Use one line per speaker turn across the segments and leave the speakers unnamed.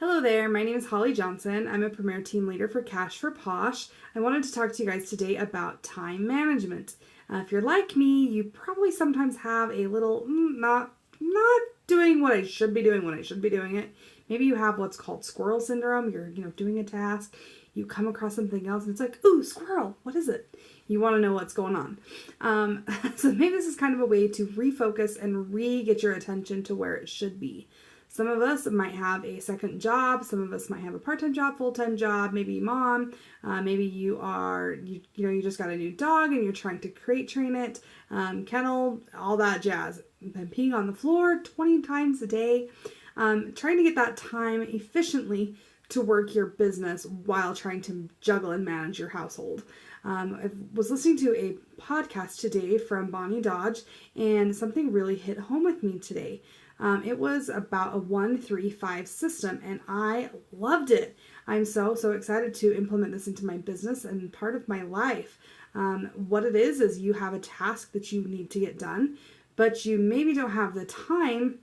Hello there, my name is Holly Johnson. I'm a Premier Team Leader for Cash for Posh. I wanted to talk to you guys today about time management. If you're like me, you probably sometimes have a little not doing what I should be doing when I should be doing it. Maybe you have what's called squirrel syndrome. You're doing a task, you come across something else, and it's like, ooh, squirrel, what is it? You want to know what's going on. So maybe this is kind of a way to refocus and get your attention to where it should be. Some of us might have a second job. Some of us might have a part-time job, full-time job. Maybe mom. Maybe you just got a new dog and you're trying to crate train it, kennel, all that jazz. And peeing on the floor 20 times a day. Trying to get that time efficiently to work your business while trying to juggle and manage your household. I was listening to a podcast today from Bonnie Dodge, and something really hit home with me today. It was about a 1-3-5 system, and I loved it. I'm so excited to implement this into my business and part of my life. What it is you have a task that you need to get done, but you maybe don't have the time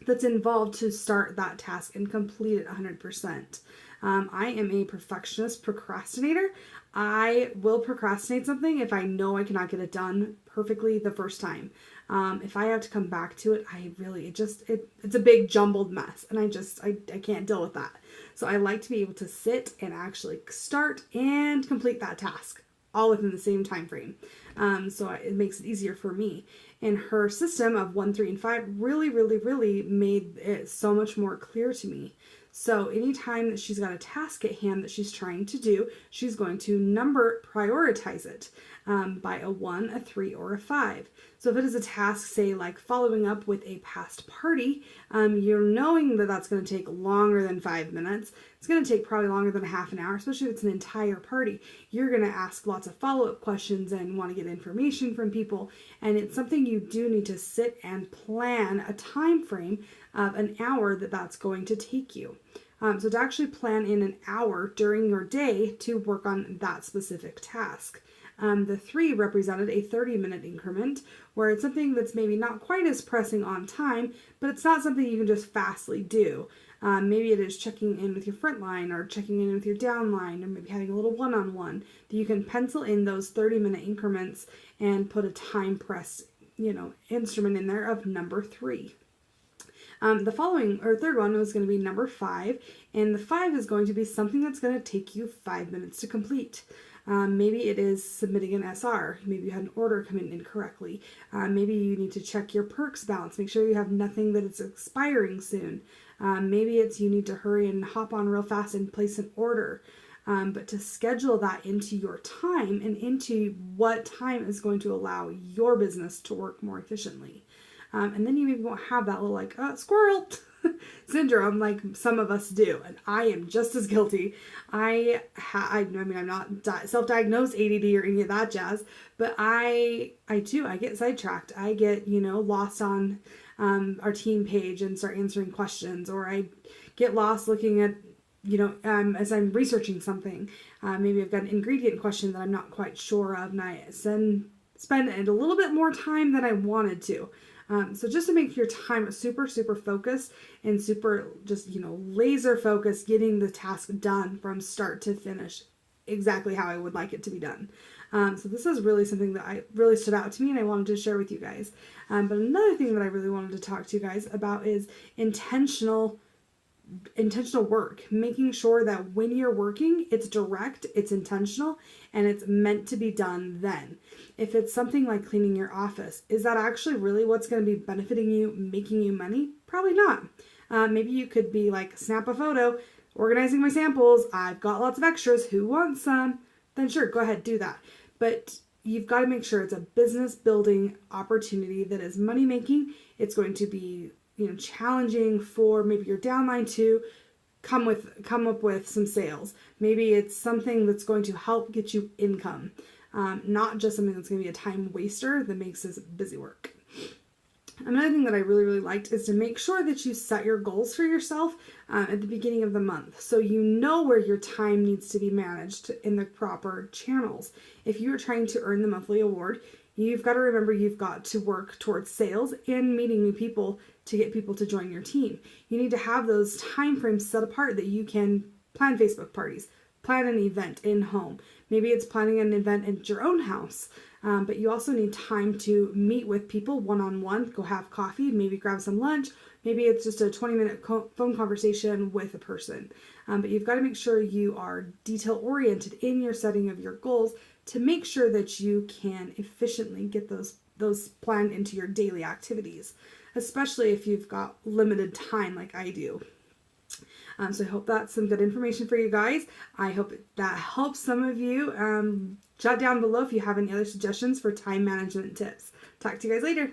that's involved to start that task and complete it 100%. I am a perfectionist procrastinator. I will procrastinate something if I know I cannot get it done perfectly the first time. If I have to come back to it, it's a big jumbled mess, and I can't deal with that. So I like to be able to sit and actually start and complete that task all within the same time frame. So it makes it easier for me. And her system of 1, 3, and 5 really made it so much more clear to me. So anytime that she's got a task at hand that she's trying to do, she's going to prioritize it by a 1, a 3, or a 5. So if it is a task, say like following up with a past party, you're knowing that that's going to take longer than 5 minutes. It's going to take probably longer than a half an hour, especially if it's an entire party. You're going to ask lots of follow-up questions and want to get information from people. And it's something you do need to sit and plan a time frame of an hour that's going to take you. So to actually plan in an hour during your day to work on that specific task. The 3 represented a 30-minute increment where it's something that's maybe not quite as pressing on time, but it's not something you can just fastly do. Maybe it is checking in with your front line or checking in with your down line, or maybe having a little one-on-one that you can pencil in those 30-minute increments and put a time press, instrument in there of number 3. The third one was going to be number 5, and the 5 is going to be something that's going to take you 5 minutes to complete. Maybe it is submitting an SR. Maybe you had an order come in incorrectly. Maybe you need to check your perks balance. Make sure you have nothing that is expiring soon. Maybe it's you need to hurry and hop on real fast and place an order. But to schedule that into your time and into what time is going to allow your business to work more efficiently. And then you maybe won't have that little squirrel syndrome like some of us do. And I am just as guilty. I'm not self-diagnosed ADD or any of that jazz, but I get sidetracked. I get, lost on our team page and start answering questions, or I get lost looking at, as I'm researching something. Maybe I've got an ingredient question that I'm not quite sure of, and I spend a little bit more time than I wanted to. So just to make your time super focused and super laser focused, getting the task done from start to finish exactly how I would like it to be done. So this is really something that really stood out to me and I wanted to share with you guys. But another thing that I really wanted to talk to you guys about is intentional work, making sure that when you're working, it's direct, it's intentional, and it's meant to be done then. If it's something like cleaning your office, is that actually really what's going to be benefiting you, making you money? Probably not. Maybe you could be like, snap a photo, organizing my samples, I've got lots of extras, who wants some? Then sure, go ahead, do that. But you've got to make sure it's a business building opportunity that is money making. It's going to be challenging for maybe your downline to come up with some sales. Maybe it's something that's going to help get you income, not just something that's going to be a time waster that makes this busy work. Another thing that I really liked is to make sure that you set your goals for yourself at the beginning of the month, so you know where your time needs to be managed in the proper channels. If you are trying to earn the monthly award, You've got to remember you've got to work towards sales and meeting new people to get people to join your team. You need to have those time frames set apart that you can plan Facebook parties, plan an event in home. Maybe it's planning an event at your own house. But you also need time to meet with people one-on-one, go have coffee, maybe grab some lunch. Maybe it's just a 20-minute phone conversation with a person. But you've got to make sure you are detail-oriented in your setting of your goals to make sure that you can efficiently get those planned into your daily activities, especially if you've got limited time like I do. So I hope that's some good information for you guys. I hope that helps some of you. Jot down below if you have any other suggestions for time management tips. Talk to you guys later.